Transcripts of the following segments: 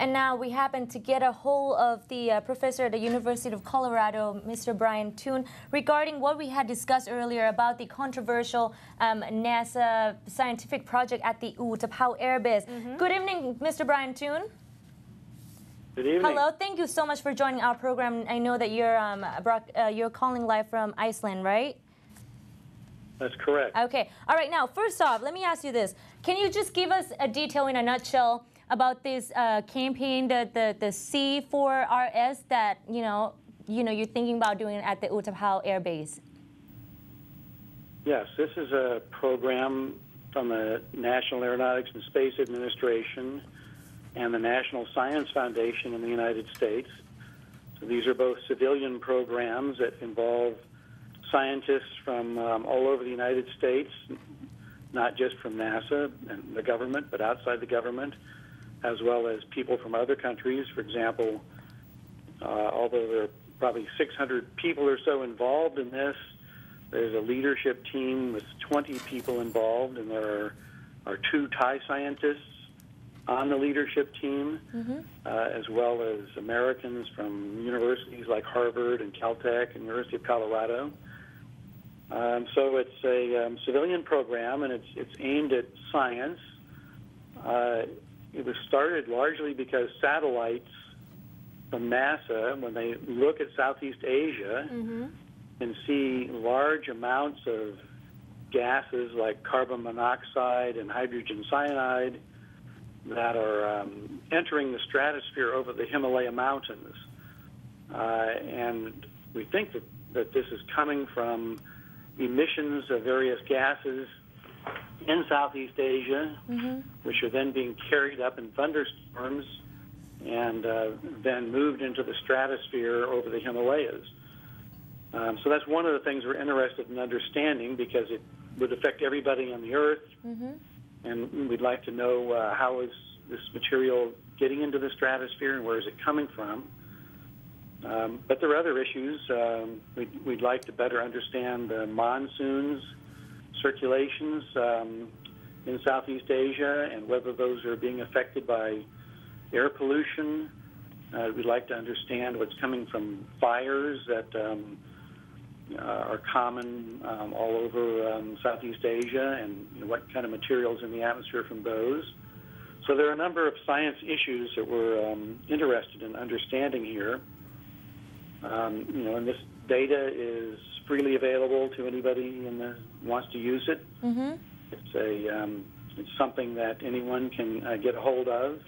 And now we happen to get a hold of the professor at the University of Colorado, Mr. Brian Toon, regarding what we had discussed earlier about the controversial NASA scientific project at the Utapao airbase. Good evening, Mr. Brian Toon. Good evening. Hello, thank you so much for joining our program. I know that you're calling live from Iceland, right? That's correct. Okay. All right. Now, first off, let me ask you this. Can you just give us a detail in a nutshell about this campaign, the C4RS that you're thinking about doing at the Utapao Air Base? Yes, this is a program from the National Aeronautics and Space Administration and the National Science Foundation in the United States. So these are both civilian programs that involve scientists from all over the United States, not just from NASA and the government, but outside the government, as well as people from other countries. For example, although there are probably 600 people or so involved in this, there's a leadership team with 20 people involved, and there are 2 Thai scientists on the leadership team, as well as Americans from universities like Harvard and Caltech and University of Colorado. So it's a civilian program, and it's aimed at science. It was started largely because satellites from NASA, when they look at Southeast Asia, and see large amounts of gases like carbon monoxide and hydrogen cyanide that are entering the stratosphere over the Himalaya mountains. And we think that this is coming from emissions of various gases in Southeast Asia, which are then being carried up in thunderstorms and then moved into the stratosphere over the Himalayas. So that's one of the things we're interested in understanding, because it would affect everybody on the Earth, and we'd like to know how is this material getting into the stratosphere and where is it coming from. But there are other issues. We'd like to better understand the monsoons, circulations in Southeast Asia, and whether those are being affected by air pollution. We'd like to understand what's coming from fires that are common all over Southeast Asia, and what kind of materials in the atmosphere from those. So there are a number of science issues that we're interested in understanding here. And this data is freely available to anybody who wants to use it. It's something that anyone can get a hold of.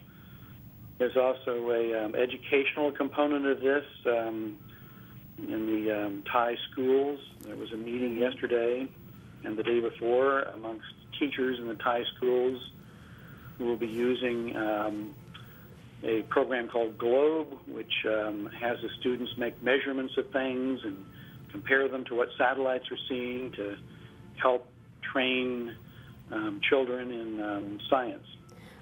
There's also a educational component of this in the Thai schools. There was a meeting yesterday and the day before amongst teachers in the Thai schools who will be using a program called GLOBE, which has the students make measurements of things and compare them to what satellites are seeing to help train children in science.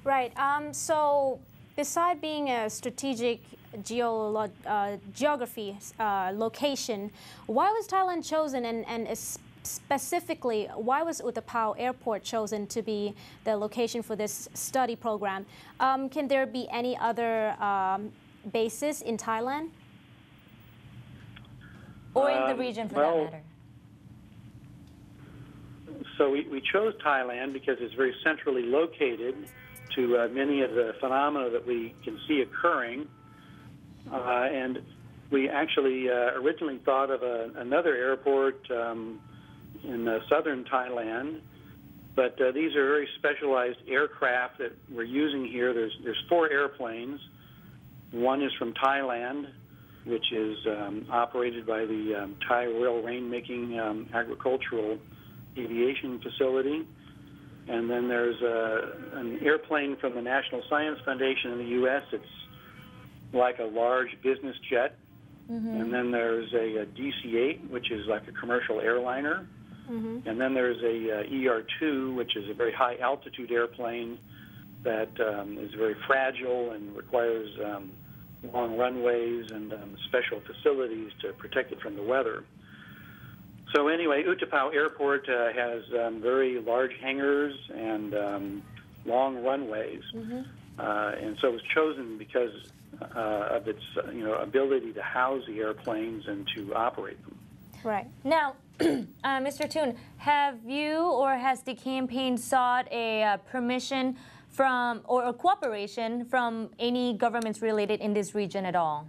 Right. So beside being a strategic geography location, why was Thailand chosen, and specifically, why was Utapao Airport chosen to be the location for this study program? Can there be any other bases in Thailand? Or in the region, for that matter? So we chose Thailand because it's very centrally located to many of the phenomena that we can see occurring. And we actually originally thought of another airport in southern Thailand, but these are very specialized aircraft that we're using here. There's 4 airplanes. One is from Thailand, which is operated by the Thai Royal Rainmaking Agricultural Aviation Facility. And then there's an airplane from the National Science Foundation in the U.S. It's like a large business jet. And then there's a DC-8, which is like a commercial airliner. And then there's a ER-2, which is a very high-altitude airplane that is very fragile and requires long runways and special facilities to protect it from the weather. So anyway, Utapao Airport has very large hangars and long runways. And so it was chosen because of its ability to house the airplanes and to operate them. Right. Now, Mr. Toon, have you or has the campaign sought a permission from or a cooperation from any governments related in this region at all?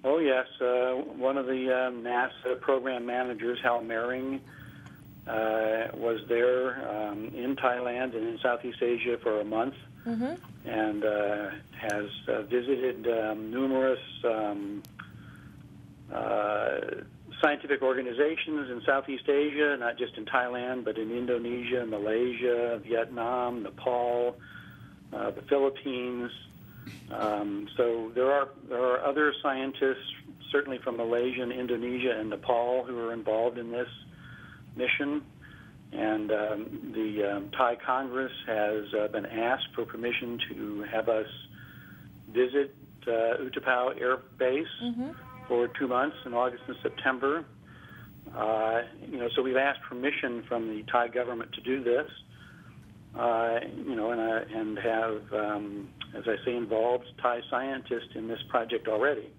Oh, yes. One of the NASA program managers, Hal Mehring, was there in Thailand and in Southeast Asia for a month, and has visited numerous scientific organizations in Southeast Asia, not just in Thailand, but in Indonesia, Malaysia, Vietnam, Nepal, the Philippines. So there are other scientists, certainly from Malaysia and Indonesia and Nepal, who are involved in this mission. And the Thai Congress has been asked for permission to have us visit Utapao Air Base for 2 months in August and September. So we've asked permission from the Thai government to do this. And have, as I say, involved Thai scientists in this project already.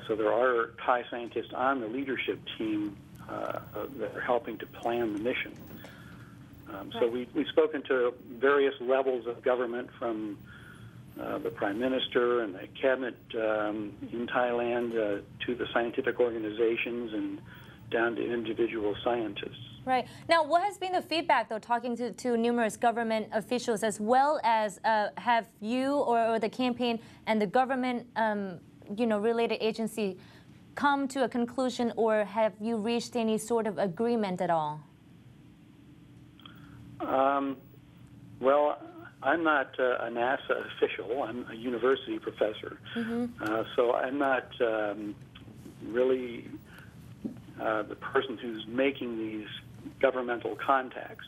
So there are Thai scientists on the leadership team that are helping to plan the mission. So we've spoken to various levels of government, from the Prime Minister and the cabinet in Thailand to the scientific organizations and down to individual scientists. Right. Now, what has been the feedback, though, talking to numerous government officials, as well as have you or the campaign and the government, related agency come to a conclusion, or have you reached any sort of agreement at all? Well, I'm not a NASA official. I'm a university professor. So I'm not really the person who's making these governmental contacts.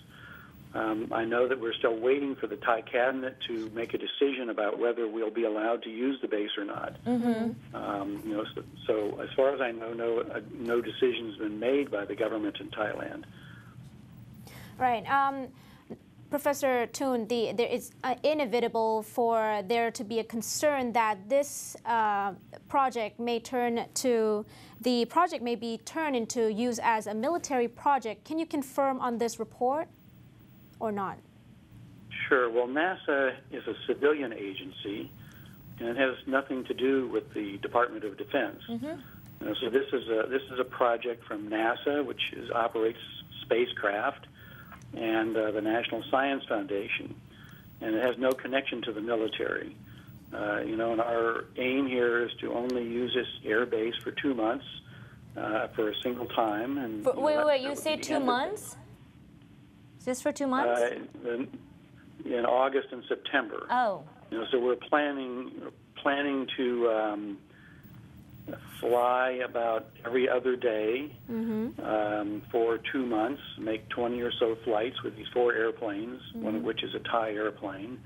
I know that we're still waiting for the Thai cabinet to make a decision about whether we'll be allowed to use the base or not. So as far as I know, no decision's been made by the government in Thailand. Right. Professor Toon, there is inevitable for there to be a concern that this project may be turned into use as a military project. Can you confirm on this report or not? Sure. Well, NASA is a civilian agency, and it has nothing to do with the Department of Defense. So this is a project from NASA, which operates spacecraft, and the National Science Foundation, and it has no connection to the military. And our aim here is to only use this air base for 2 months for a single time. And wait, you say 2 months? Is this for 2 months? In August and September. Oh. So we're planning to fly about every other day for 2 months, make 20 or so flights with these 4 airplanes, one of which is a Thai airplane.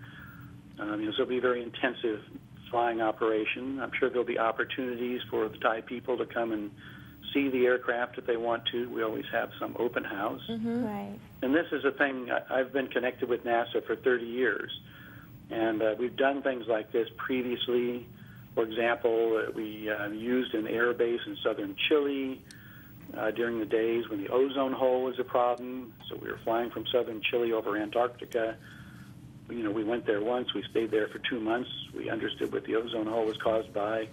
So it'll be a very intensive flying operation. I'm sure there'll be opportunities for the Thai people to come and see the aircraft if they want to. We always have some open house. Right. And this is a thing, I've been connected with NASA for 30 years. And we've done things like this previously. For example, we used an airbase in southern Chile during the days when the ozone hole was a problem. So we were flying from southern Chile over Antarctica. We went there once. We stayed there for 2 months. We understood what the ozone hole was caused by,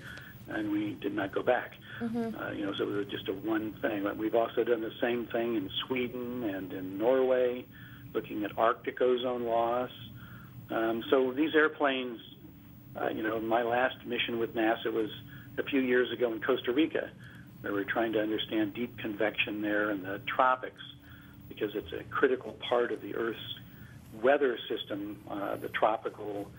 and we did not go back. So it was just a one thing. We've also done the same thing in Sweden and in Norway, looking at Arctic ozone loss. So these airplanes, my last mission with NASA was a few years ago in Costa Rica, where we're trying to understand deep convection there in the tropics, because it's a critical part of the Earth's weather system, the tropical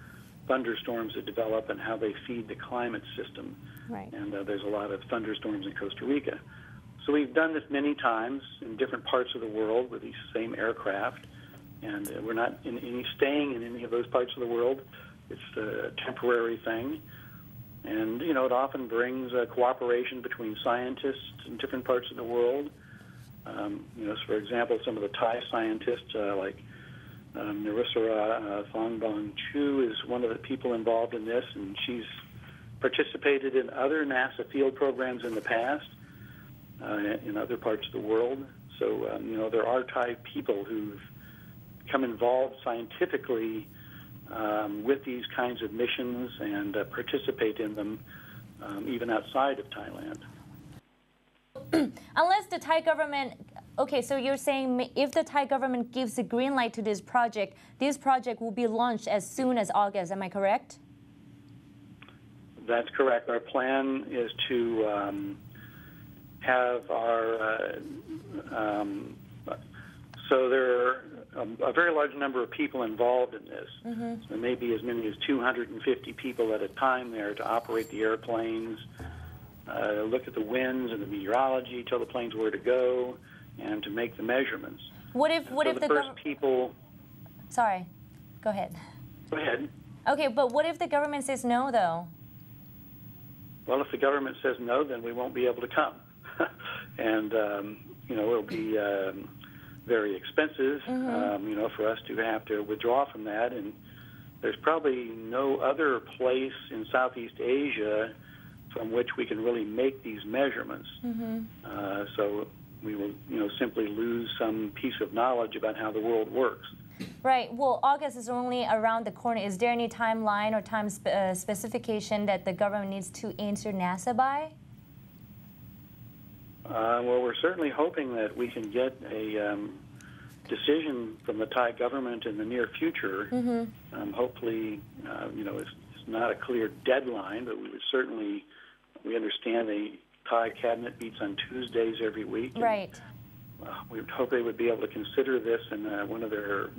thunderstorms that develop and how they feed the climate system. Right. And there's a lot of thunderstorms in Costa Rica. So we've done this many times in different parts of the world with these same aircraft, and we're not staying in any of those parts of the world. It's a temporary thing. And, it often brings cooperation between scientists in different parts of the world. So for example, some of the Thai scientists, like Narusara Thongbong Chu is one of the people involved in this, and she's participated in other NASA field programs in the past in other parts of the world. So, there are Thai people who've become involved scientifically with these kinds of missions and participate in them even outside of Thailand. Unless the Thai government, okay, so you're saying if the Thai government gives the green light to this project will be launched as soon as August, am I correct? That's correct. Our plan is to have our, so there are a very large number of people involved in this. So there may be as many as 250 people at a time there to operate the airplanes, look at the winds and the meteorology, tell the planes where to go, and to make the measurements. What if the first people? Sorry, go ahead. Go ahead. Okay, but what if the government says no, though? Well, if the government says no, then we won't be able to come, and it'll be very expensive, for us to have to withdraw from that. And there's probably no other place in Southeast Asia from which we can really make these measurements. So we will, simply lose some piece of knowledge about how the world works. Right. Well, August is only around the corner. Is there any timeline or time specification that the government needs to answer NASA by? Well, we're certainly hoping that we can get a decision from the Thai government in the near future. Hopefully, it's not a clear deadline, but we would certainly, we understand the Thai cabinet meets on Tuesdays every week. Right. We would hope they would be able to consider this in one of their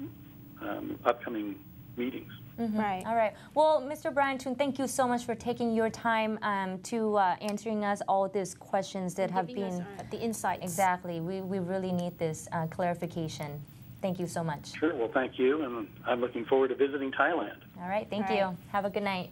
upcoming meetings. Right. All right. Well, Mr. Brian Toon, thank you so much for taking your time to answering us all these questions that have been the insights. Exactly. We really need this clarification. Thank you so much. Sure. Well, thank you, and I'm looking forward to visiting Thailand. All right. Thank you. Have a good night.